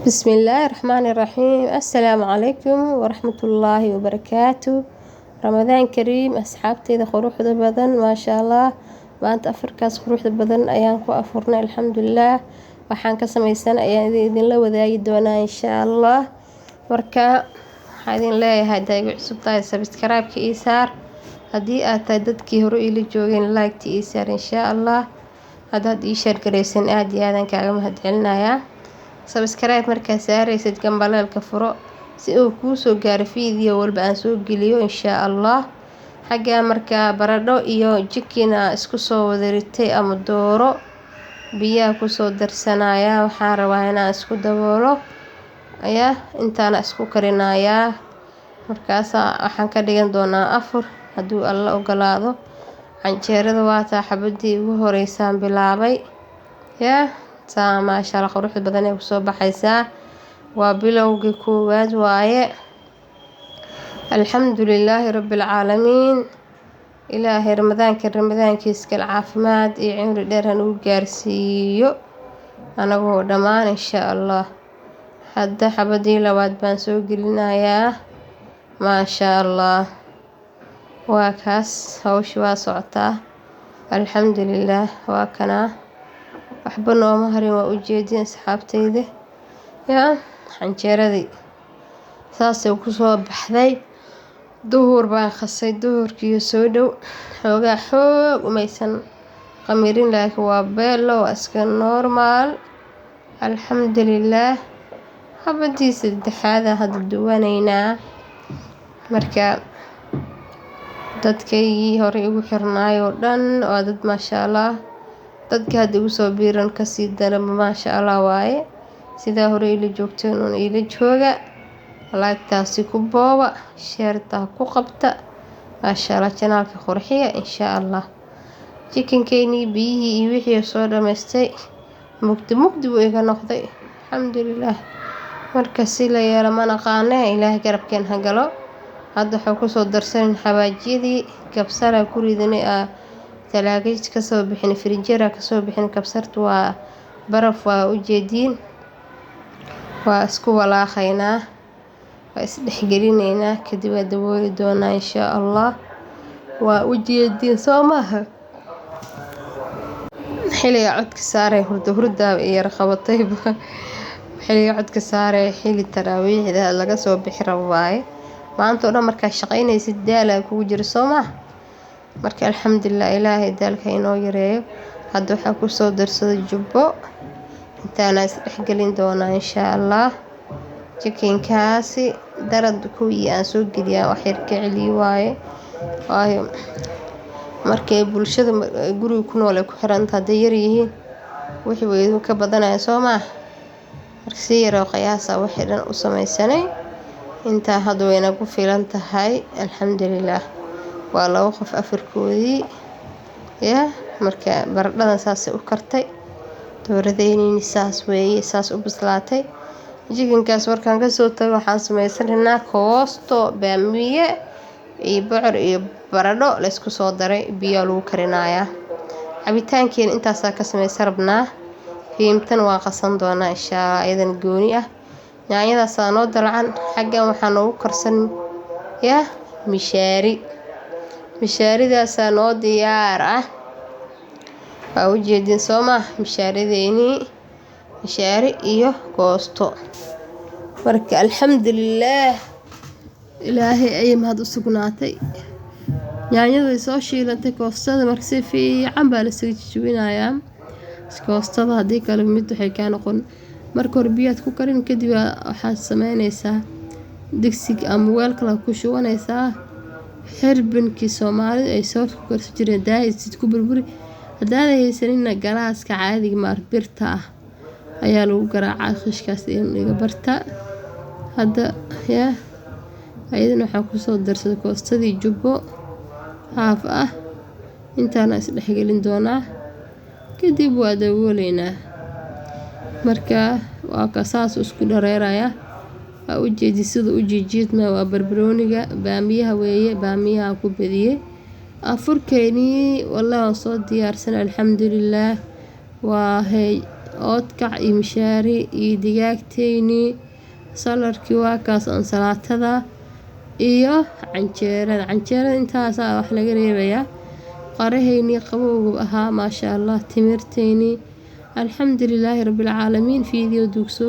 بسم الله الرحمن الرحيم. السلام عليكم ورحمة الله وبركاته. رمضان كريم أصحابتي إذا خروح بدن ما شاء الله. maanta afarkaas quruxda badan ayaan ku afurnay alxamdulilah. waxaan ka samaysan ayaan idinla wadaagi doonaa insha allah. marka waxaan idin leeyahay daagu cusub tahay subscribe-ka ii saar. haddii aad tahay dadkii hore ila joogeen like-ta ii saar insha allah. haddaad ii share garaysan aad iyo aadan kaaga mahadcelinayaa. subscribe markaa saaraysid gambaleelka furo si uu kuu soo gaaro video walba aan soo geliyo insha allah. xagga markaa baradho iyo jikina isku soo wadaritay ama dooro biyaha kusoo darsanaya. waxaan rabaa inaan isku daboolo intaana isku karinayaa. markaas waxaan ka dhigan doonaa afur hadduu alla ogolaado. canjeerada waa taa xabadii ugu horeysaan bilaabay maasha allah quruxda badan ee kusoo baxaysaa. waa bilowgii koowaad waaye. alxamdulilaahi rabbilcaalamiin. ilaahay ramadaankiisa caafimaad iyo cimri dheer hanugu gaarsiiyo anagoo dhammaan insha allah. hadda xabadii labaad baan soo gelinayaa. maasha allah waa kaas hawsha waa socotaa alxamdulilaah. waa kanaa waxba nooma harin waa ujeedin asxaabtayda canjeeradii saasay kusoo baxday. duhur baan qasay duhurkiiyo soo dhow xoogaa xoog umaysan qamirin laakiin waa beelo waa iska normaal alxamdulilaah. xabadii saddexaada hadda duwanaynaa. marka dadkaygii hore igu xirnaayoo dhan waa dad maasha allah. dadka hadda igu soo biiran kasii daraba maasha allah waaye. sidaa hore ila joogteen uun ila jooga. laagtaasi ku booba sheertaa ku qabta maasha allah. janaalka qurxiya insha allah. jikinkeynii biyihii iyo wixii soo dhamaystay mugdi buu iga noqday alxamdulilaah. marka si la yeelo ma naqaane ilaahay garabkeen ha galo. hadda waxaa kusoo darsanin xawaajiyadii kabsara ku ridanay talaagad kasoo bixin firinjeera kasoo bixin. kabsartu waa baraf waa ujeediin. waa isku walaaqaynaa waa isdhexgelinaynaa kadib waa dabooli doonaa insha allah. waa ujeediin soo maaha. xiliga codka saaray hurdaaba yar qabatay. xiliga codka saaray xili taraawiixda laga soo bixi rabo waaye. maanta oo dhan markaa shaqaynaysid daala kugu jiro soo maaha. marka alxamdulilah ilaahay daalka inoo yareeyo. hadda waxaa kusoo darsaday jubbo intaana isdhexgelin doonaa insha allah. jikinkaasi darad kuwii aan soo geliyaa wax yar ka celiyo waaye. waayo markay bulshada guriga ku nool ay ku xiranta hadday yar yihiin wixii way ka badanayaan soo maaha. marka si yaroo qiyaasa wixii dhan u samaysanay intaa hadda wayna ku filan tahay alxamdulilaah. waa 2 qof afarkoodii marka baradhadan saasay u kartay. dooradeynii saas weeye saas u bislaatay. jikinkaas markaan kasoo tago waxaan samaysanaynaa koosto baamiye iyo bocor iyo baradho la isku soo daray biyo lagu karinayaa. cabitaankeena intaasaa ka samaysan rabnaa. fiimtan waan qasan doonaa insha allah iyadan gooni ah. yaanyadaasaa noo dalcan. xaggan waxaa noogu karsan mishaaridaasaa noo diyaar ah. waa ujeedin soo maah mishaarideynii mishaari iyo koosto. marka alxamdulilaah ilaahay ayay mahad u sugnaatay. yaanyaday soo shiilantay koostada marka si fiican baa lasaga jijibinayaa. koostada haddii kale mid waxay kaa noqon. marka hore biyaad ku karin kadib waxaad samaynaysaa digsiga ama weel kale ku shubanaysaa xirbinkii soomaalida ay soo ku karsan jireen daayid ku burburi. haddaad haysanina galaaska caadiga maar birta ah ayaa lagu garaacaa khishkaas iga barta. hadda ayadana waxaa kusoo darsaday koostadii jubbo haaf ah. intaana isdhexgelin doonaa kadib waa daboolaynaa. marka waa ka saas isku dhareeraya. waa ujeedi sida u jiidjiidma waa barbarooniga baamiyaha weeye. baamiyaha ku badiyey afurkeynii wallahi waan soo diyaarsan alxamdulilaah. waa oodkac iyo mishaari iyo digaagteynii salarkii waa kaas ansalaatada iyo canjeerada intaasaa wax laga reebayaa qaraheynii qabowga ahaa maasha Allah timirteynii alxamdulilaahi rabbil caalamiin fiidiyoo duugso